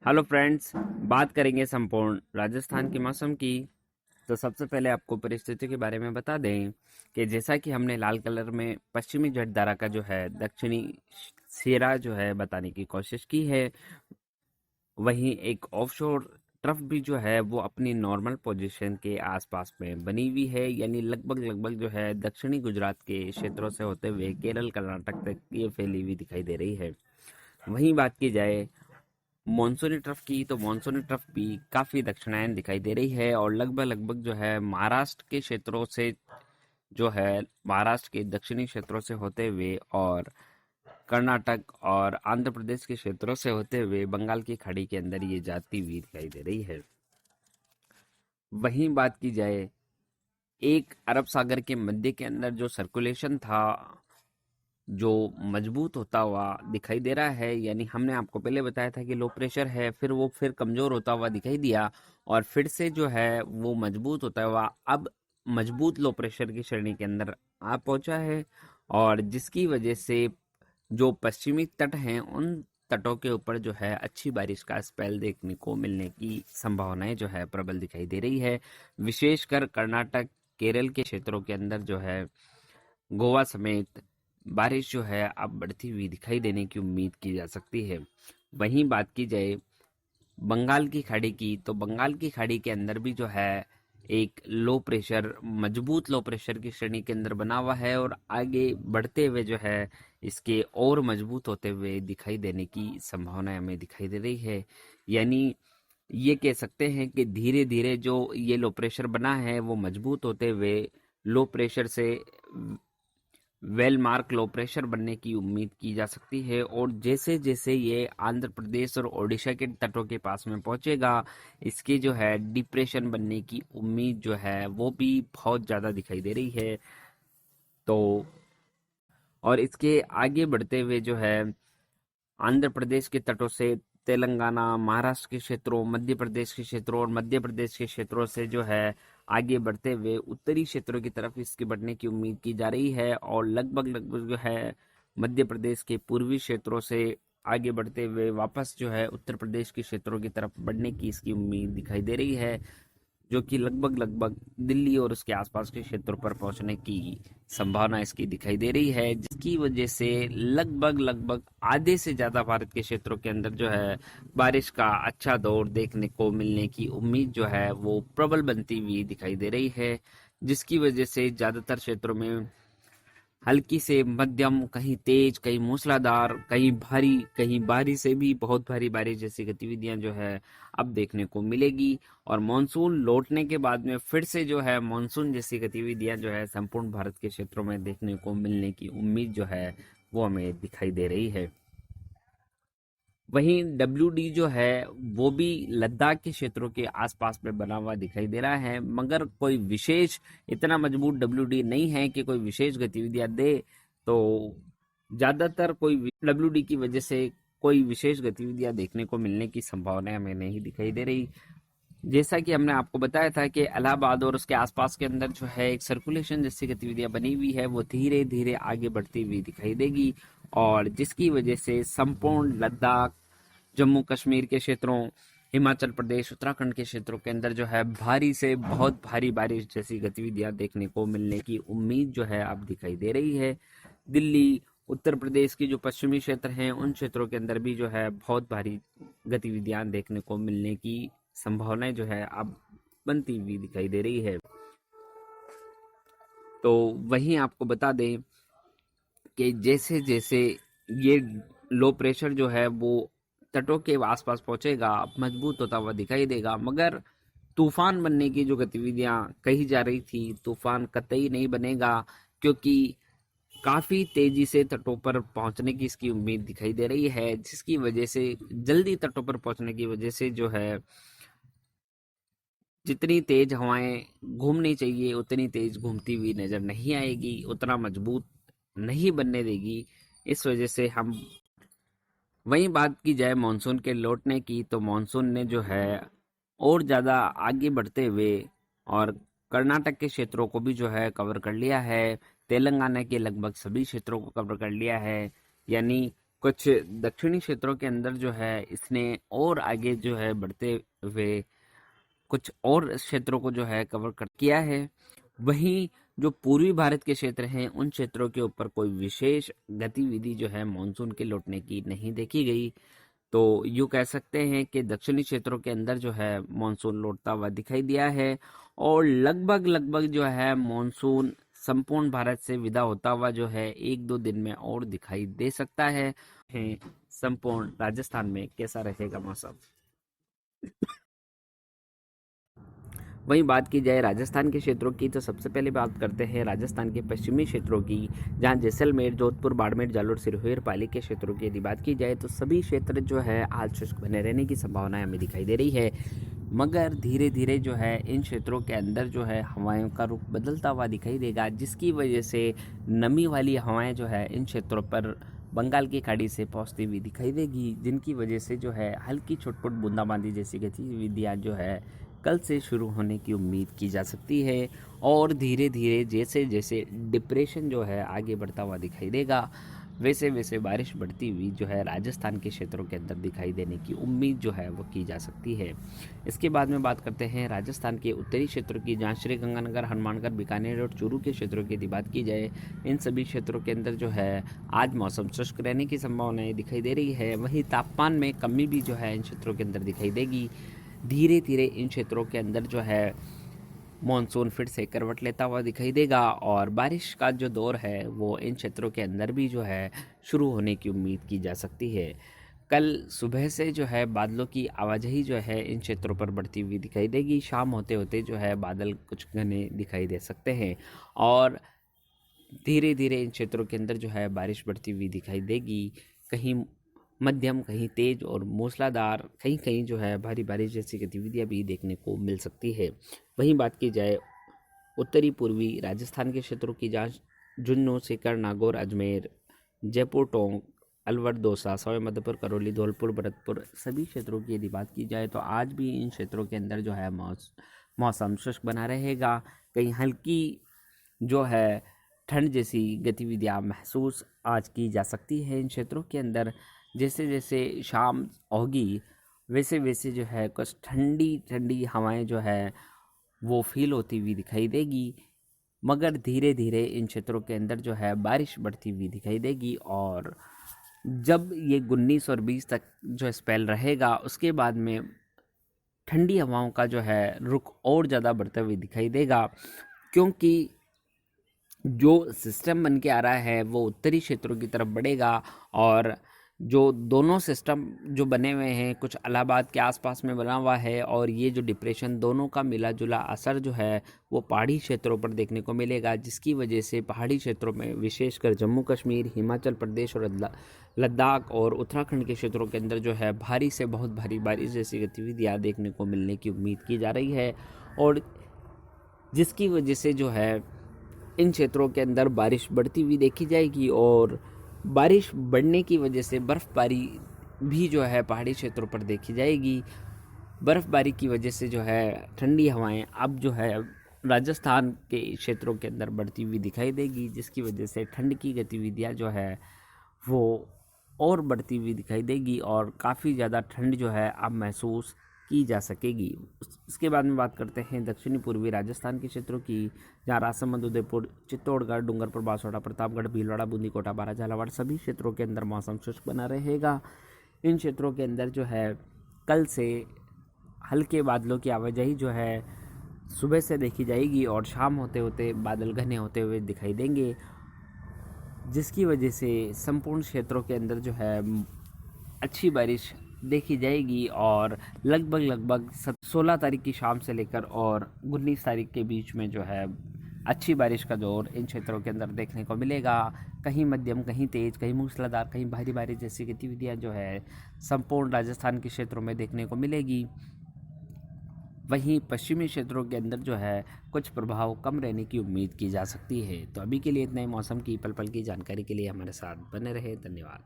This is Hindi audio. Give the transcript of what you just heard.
हेलो फ्रेंड्स, बात करेंगे संपूर्ण राजस्थान के मौसम की। तो सबसे पहले आपको परिस्थिति के बारे में बता दें कि जैसा कि हमने लाल कलर में पश्चिमी जटधारा का जो है दक्षिणी सिरा जो है बताने की कोशिश की है, वहीं एक ऑफशोर ट्रफ भी जो है वो अपनी नॉर्मल पोजीशन के आसपास में बनी हुई है, यानी लगभग लगभग जो है दक्षिणी गुजरात के क्षेत्रों से होते हुए केरल कर्नाटक तक ये फैली हुई दिखाई दे रही है। वहीं बात की जाए मॉनसूनी ट्रफ की, तो मॉनसूनी ट्रफ भी काफी दक्षिणायन दिखाई दे रही है और लगभग लगभग जो है महाराष्ट्र के क्षेत्रों से जो है महाराष्ट्र के दक्षिणी क्षेत्रों से होते हुए और कर्नाटक और आंध्र प्रदेश के क्षेत्रों से होते हुए बंगाल की खाड़ी के अंदर ये जाती हुई दिखाई दे रही है। वहीं बात की जाए एक अरब सागर के मध्य के अंदर जो सर्कुलेशन था, जो मजबूत होता हुआ दिखाई दे रहा है, यानी हमने आपको पहले बताया था कि लो प्रेशर है, फिर वो फिर कमजोर होता हुआ दिखाई दिया और फिर से जो है वो मजबूत होता हुआ अब मजबूत लो प्रेशर की श्रेणी के अंदर आ पहुंचा है। और जिसकी वजह से जो पश्चिमी तट हैं उन तटों के ऊपर जो है अच्छी बारिश का स्पेल देखने को मिलने की संभावनाएं जो है प्रबल दिखाई दे रही है। विशेषकर कर्नाटक केरल के क्षेत्रों के अंदर जो है गोवा समेत बारिश जो है अब बढ़ती हुई दिखाई देने की उम्मीद की जा सकती है। वहीं बात की जाए बंगाल की खाड़ी की, तो बंगाल की खाड़ी के अंदर भी जो है एक लो प्रेशर मजबूत लो प्रेशर की श्रेणी के अंदर बना हुआ है और आगे बढ़ते हुए जो है इसके और मजबूत होते हुए दिखाई देने की संभावना हमें दिखाई दे रही है। यानी ये कह सकते हैं कि धीरे धीरे जो ये लो प्रेशर बना है वो मजबूत होते हुए लो प्रेशर से वेल मार्क लो प्रेशर बनने की उम्मीद की जा सकती है और जैसे जैसे ये आंध्र प्रदेश और ओडिशा के तटों के पास में पहुंचेगा, इसके जो है डिप्रेशन बनने की उम्मीद जो है वो भी बहुत ज़्यादा दिखाई दे रही है। तो और इसके आगे बढ़ते हुए जो है आंध्र प्रदेश के तटों से तेलंगाना, महाराष्ट्र के क्षेत्रों, मध्य प्रदेश के क्षेत्रों और मध्य प्रदेश के क्षेत्रों से जो है आगे बढ़ते हुए उत्तरी क्षेत्रों की तरफ इसके बढ़ने की उम्मीद की जा रही है और लगभग लगभग जो है मध्य प्रदेश के पूर्वी क्षेत्रों से आगे बढ़ते हुए वापस जो है उत्तर प्रदेश के क्षेत्रों की तरफ बढ़ने की इसकी उम्मीद दिखाई दे रही है, जो कि लगभग लगभग दिल्ली और उसके आसपास के क्षेत्रों पर पहुंचने की संभावना इसकी दिखाई दे रही है, जिसकी वजह से लगभग लगभग आधे से ज्यादा भारत के क्षेत्रों के अंदर जो है बारिश का अच्छा दौर देखने को मिलने की उम्मीद जो है वो प्रबल बनती हुई दिखाई दे रही है, जिसकी वजह से ज्यादातर क्षेत्रों में हल्की से मध्यम, कहीं तेज, कहीं मूसलाधार, कहीं भारी, कहीं भारी से भी बहुत भारी बारिश जैसी गतिविधियां जो है अब देखने को मिलेगी। और मानसून लौटने के बाद में फिर से जो है मानसून जैसी गतिविधियां जो है संपूर्ण भारत के क्षेत्रों में देखने को मिलने की उम्मीद जो है वो हमें दिखाई दे रही है। वहीं WD जो है वो भी लद्दाख के क्षेत्रों के आसपास में बना हुआ दिखाई दे रहा है, मगर कोई विशेष इतना मजबूत WD नहीं है कि कोई विशेष गतिविधियां दे। तो ज्यादातर कोई WD की वजह से कोई विशेष गतिविधियां देखने को मिलने की संभावना हमें नहीं दिखाई दे रही। जैसा कि हमने आपको बताया था कि इलाहाबाद और उसके आसपास के अंदर जो है एक सर्कुलेशन जैसी गतिविधियां बनी हुई है वो धीरे धीरे आगे बढ़ती हुई दिखाई देगी और जिसकी वजह से संपूर्ण लद्दाख, जम्मू कश्मीर के क्षेत्रों, हिमाचल प्रदेश, उत्तराखंड के क्षेत्रों के अंदर जो है भारी से बहुत भारी बारिश जैसी गतिविधियां देखने को मिलने की उम्मीद जो है अब दिखाई दे रही है। दिल्ली, उत्तर प्रदेश की जो पश्चिमी क्षेत्र हैं उन क्षेत्रों के अंदर भी जो है बहुत भारी गतिविधियां देखने को मिलने की संभावनाएं जो है अब बनती हुई दिखाई दे रही है। तो वहीं आपको बता दें कि जैसे जैसे ये लो प्रेशर जो है वो तटों के आसपास पहुंचेगा, मजबूत होता हुआ दिखाई देगा, मगर तूफान बनने की जो गतिविधियां कही जा रही थी, तूफान कतई नहीं बनेगा, क्योंकि काफी तेजी से तटों पर पहुंचने की इसकी उम्मीद दिखाई दे रही है, जिसकी वजह से जल्दी तटों पर पहुंचने की वजह से जो है जितनी तेज हवाएं घूमनी चाहिए उतनी तेज घूमती हुई नजर नहीं आएगी, उतना मजबूत नहीं बनने देगी। इस वजह से हम वहीं बात की जाए मानसून के लौटने की, तो मानसून ने जो है और ज़्यादा आगे बढ़ते हुए और कर्नाटक के क्षेत्रों को भी जो है कवर कर लिया है, तेलंगाना के लगभग सभी क्षेत्रों को कवर कर लिया है। यानी कुछ दक्षिणी क्षेत्रों के अंदर जो है इसने और आगे जो है बढ़ते हुए कुछ और क्षेत्रों को जो है कवर कर किया है। वहीं जो पूर्वी भारत के क्षेत्र हैं उन क्षेत्रों के ऊपर कोई विशेष गतिविधि जो है मानसून के लौटने की नहीं देखी गई। तो यूं कह सकते हैं कि दक्षिणी क्षेत्रों के अंदर जो है मानसून लौटता हुआ दिखाई दिया है और लगभग लगभग जो है मानसून संपूर्ण भारत से विदा होता हुआ जो है 1-2 दिन में और दिखाई दे सकता है। संपूर्ण राजस्थान में कैसा रहेगा मौसम। वहीं बात की जाए राजस्थान के क्षेत्रों की तो सबसे पहले बात करते हैं राजस्थान के पश्चिमी क्षेत्रों की, जहां जैसलमेर, जोधपुर, बाड़मेर, जालोर, सिरहुर, पाली के क्षेत्रों की यदि बात की जाए तो सभी क्षेत्र जो है आज शुष्क बने रहने की संभावनाएं हमें दिखाई दे रही है। मगर धीरे धीरे जो है इन क्षेत्रों के अंदर जो है हवाओं का रुख बदलता हुआ दिखाई देगा, जिसकी वजह से नमी वाली हवाएं जो है इन क्षेत्रों पर बंगाल की खाड़ी से पहुंचती हुई दिखाई देगी, जिनकी वजह से जो है हल्की छुटपुट बूंदाबांदी जैसी गतिविधियां जो है कल से शुरू होने की उम्मीद की जा सकती है। और धीरे धीरे जैसे जैसे डिप्रेशन जो है आगे बढ़ता हुआ दिखाई देगा, वैसे वैसे बारिश बढ़ती हुई जो है राजस्थान के क्षेत्रों के अंदर दिखाई देने की उम्मीद जो है वो की जा सकती है। इसके बाद में बात करते हैं राजस्थान के उत्तरी क्षेत्रों की, जहाँ श्री गंगानगर, हनुमानगढ़, बीकानेर और चूरू के क्षेत्रों की यदि बात की जाए, इन सभी क्षेत्रों के अंदर जो है आज मौसम शुष्क रहने की संभावनाएं दिखाई दे रही है। वहीं तापमान में कमी भी जो है इन क्षेत्रों के अंदर दिखाई देगी। धीरे धीरे इन क्षेत्रों के अंदर जो है मॉनसून फिर से करवट लेता हुआ दिखाई देगा और बारिश का जो दौर है वो इन क्षेत्रों के अंदर भी जो है शुरू होने की उम्मीद की जा सकती है। कल सुबह से जो है बादलों की आवाजाही जो है इन क्षेत्रों पर बढ़ती हुई दिखाई देगी। शाम होते होते जो है बादल कुछ घने दिखाई दे सकते हैं और धीरे धीरे इन क्षेत्रों के अंदर जो है बारिश बढ़ती हुई दिखाई देगी। कहीं मध्यम, कहीं तेज और मूसलाधार, कहीं कहीं जो है भारी बारिश जैसी गतिविधियां भी देखने को मिल सकती है। वहीं बात की जाए उत्तरी पूर्वी राजस्थान के क्षेत्रों की, जहाँ झुंझुनू, सीकर, नागौर, अजमेर, जयपुर, टोंक, अलवर, दौसा, सवाई माधोपुर, करौली, धौलपुर, भरतपुर, सभी क्षेत्रों की यदि बात की जाए तो आज भी इन क्षेत्रों के अंदर जो है मौसम शुष्क बना रहेगा। कहीं हल्की जो है ठंड जैसी गतिविधियां महसूस आज की जा सकती है इन क्षेत्रों के अंदर। जैसे जैसे शाम होगी वैसे वैसे जो है कुछ ठंडी ठंडी हवाएं जो है वो फील होती हुई दिखाई देगी। मगर धीरे धीरे इन क्षेत्रों के अंदर जो है बारिश बढ़ती हुई दिखाई देगी और जब ये 19 और 20 तक जो स्पेल रहेगा उसके बाद में ठंडी हवाओं का जो है रुख और ज़्यादा बढ़ते हुए दिखाई देगा, क्योंकि जो सिस्टम बन के आ रहा है वो उत्तरी क्षेत्रों की तरफ बढ़ेगा और जो दोनों सिस्टम जो बने हुए हैं कुछ इलाहाबाद के आसपास में बना हुआ है और ये जो डिप्रेशन दोनों का मिला जुला असर जो है वो पहाड़ी क्षेत्रों पर देखने को मिलेगा, जिसकी वजह से पहाड़ी क्षेत्रों में विशेषकर जम्मू कश्मीर, हिमाचल प्रदेश और लद्दाख और उत्तराखंड के क्षेत्रों के अंदर जो है भारी से बहुत भारी बारिश जैसी गतिविधियाँ देखने को मिलने की उम्मीद की जा रही है और जिसकी वजह से जो है इन क्षेत्रों के अंदर बारिश बढ़ती हुई देखी जाएगी और बारिश बढ़ने की वजह से बर्फ़बारी भी जो है पहाड़ी क्षेत्रों पर देखी जाएगी। बर्फ़बारी की वजह से जो है ठंडी हवाएं अब जो है राजस्थान के क्षेत्रों के अंदर बढ़ती हुई दिखाई देगी, जिसकी वजह से ठंड की गतिविधियां जो है वो और बढ़ती हुई दिखाई देगी और काफ़ी ज़्यादा ठंड जो है अब महसूस की जा सकेगी। इसके बाद में बात करते हैं दक्षिणी पूर्वी राजस्थान के क्षेत्रों की, जहाँ राजसमंद, उदयपुर, चित्तौड़गढ़, डूंगरपुर, बांसवाड़ा, प्रतापगढ़, भीलवाड़ा, बूंदी, कोटा, बारा, झालावाड़ सभी क्षेत्रों के अंदर मौसम शुष्क बना रहेगा। इन क्षेत्रों के अंदर जो है कल से हल्के बादलों की आवाजाही जो है सुबह से देखी जाएगी और शाम होते होते बादल घने होते हुए दिखाई देंगे, जिसकी वजह से संपूर्ण क्षेत्रों के अंदर जो है अच्छी बारिश देखी जाएगी और लगभग 16 तारीख की शाम से लेकर और 19 तारीख के बीच में जो है अच्छी बारिश का दौर इन क्षेत्रों के अंदर देखने को मिलेगा। कहीं मध्यम, कहीं तेज, कहीं मूसलाधार, कहीं भारी बारिश जैसी गतिविधियां जो है संपूर्ण राजस्थान के क्षेत्रों में देखने को मिलेगी। वहीं पश्चिमी क्षेत्रों के अंदर जो है कुछ प्रभाव कम रहने की उम्मीद की जा सकती है। तो अभी के लिए इतना ही। मौसम की पल पल की जानकारी के लिए हमारे साथ बने रहे। धन्यवाद।